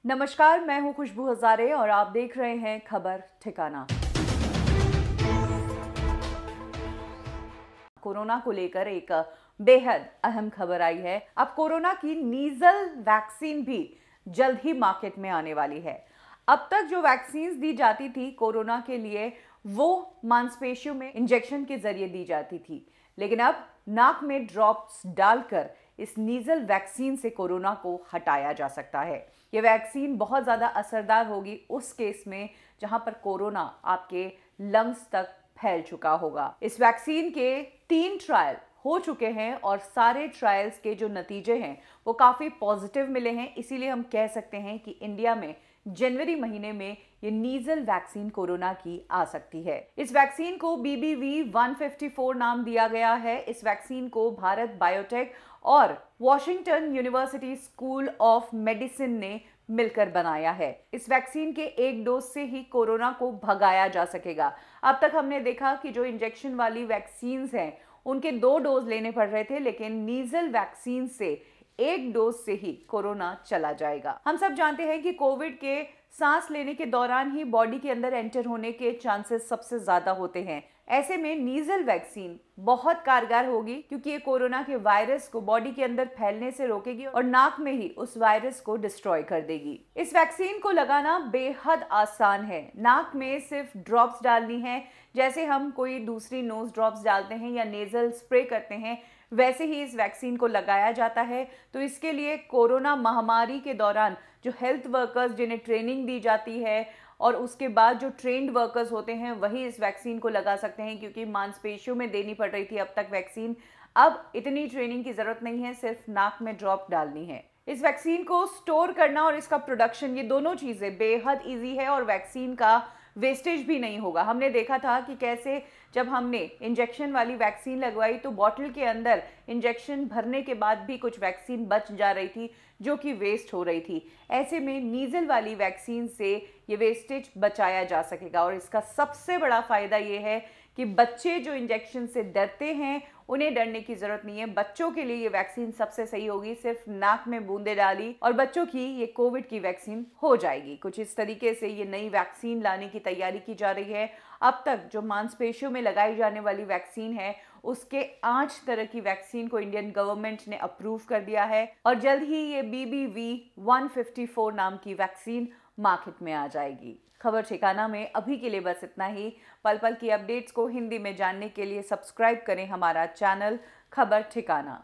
नमस्कार, मैं हूं खुशबू हजारे और आप देख रहे हैं खबर ठिकाना। कोरोना को लेकर एक बेहद अहम खबर आई है। अब कोरोना की नीजल वैक्सीन भी जल्द ही मार्केट में आने वाली है। अब तक जो वैक्सीन दी जाती थी कोरोना के लिए, वो मांसपेशियों में इंजेक्शन के जरिए दी जाती थी, लेकिन अब नाक में ड्रॉप्स डालकर इस नीजल वैक्सीन से कोरोना को हटाया जा सकता है। ये वैक्सीन बहुत ज़्यादा असरदार होगी उस केस में जहां पर कोरोना आपके लंग्स तक फैल चुका होगा। इस वैक्सीन के 3 ट्रायल हो चुके हैं और सारे ट्रायल्स के जो नतीजे हैं वो काफ़ी पॉजिटिव मिले हैं। इसीलिए हम कह सकते हैं कि इंडिया में जनवरी महीने में ये नीजल वैक्सीन कोरोना की आ सकती है। इस वैक्सीन को BBV154 नाम दिया गया है। इस वैक्सीन को भारत बायोटेक और Washington university school of medicine ने मिलकर बनाया है। इस वैक्सीन के एक डोज से ही कोरोना को भगाया जा सकेगा। अब तक हमने देखा कि जो इंजेक्शन वाली वैक्सीन्स हैं उनके 2 डोज लेने पड़ रहे थे, लेकिन नीजल वैक्सीन से एक डोज से ही कोरोना चला जाएगा। हम सब जानते हैं कि कोविड के सांस लेने के दौरान ही बॉडी के अंदर एंटर होने के चांसेस सबसे ज्यादा होते हैं। ऐसे में नीजल वैक्सीन बहुत कारगर होगी क्योंकि ये कोरोना के वायरस को बॉडी के अंदर फैलने से रोकेगी और नाक में ही उस वायरस को डिस्ट्रॉय कर देगी। इस वैक्सीन को लगाना बेहद आसान है। नाक में सिर्फ ड्रॉप्स डालनी है, जैसे हम कोई दूसरी नोज ड्रॉप्स डालते हैं या नेजल स्प्रे करते हैं, वैसे ही इस वैक्सीन को लगाया जाता है। तो इसके लिए कोरोना महामारी के दौरान जो हेल्थ वर्कर्स जिन्हें ट्रेनिंग दी जाती है और उसके बाद जो ट्रेन्ड वर्कर्स होते हैं वही इस वैक्सीन को लगा सकते हैं, क्योंकि मांसपेशियों में देनी पड़ रही थी अब तक वैक्सीन। अब इतनी ट्रेनिंग की जरूरत नहीं है, सिर्फ नाक में ड्रॉप डालनी है। इस वैक्सीन को स्टोर करना और इसका प्रोडक्शन, ये दोनों चीजें बेहद ईजी है और वैक्सीन का वेस्टेज भी नहीं होगा। हमने देखा था कि कैसे जब हमने इंजेक्शन वाली वैक्सीन लगवाई तो बॉटल के अंदर इंजेक्शन भरने के बाद भी कुछ वैक्सीन बच जा रही थी जो कि वेस्ट हो रही थी। ऐसे में नीजल वाली वैक्सीन से ये वेस्टेज बचाया जा सकेगा और इसका सबसे बड़ा फायदा ये है कि बच्चे जो इंजेक्शन से डरते हैं उन्हें डरने की जरूरत नहीं है। बच्चों के लिए ये वैक्सीन सबसे सही होगी। सिर्फ नाक में बूंदे डाली और बच्चों की ये कोविड की वैक्सीन हो जाएगी। कुछ इस तरीके से ये नई वैक्सीन लाने की तैयारी की जा रही है। अब तक जो मांसपेशियों में लगाई जाने वाली वैक्सीन है उसके 8 तरह की वैक्सीन को इंडियन गवर्नमेंट ने अप्रूव कर दिया है और जल्द ही ये BBV154 नाम की वैक्सीन मार्केट में आ जाएगी। खबर ठिकाना में अभी के लिए बस इतना ही। पल पल की अपडेट्स को हिंदी में जानने के लिए सब्सक्राइब करें हमारा चैनल खबर ठिकाना।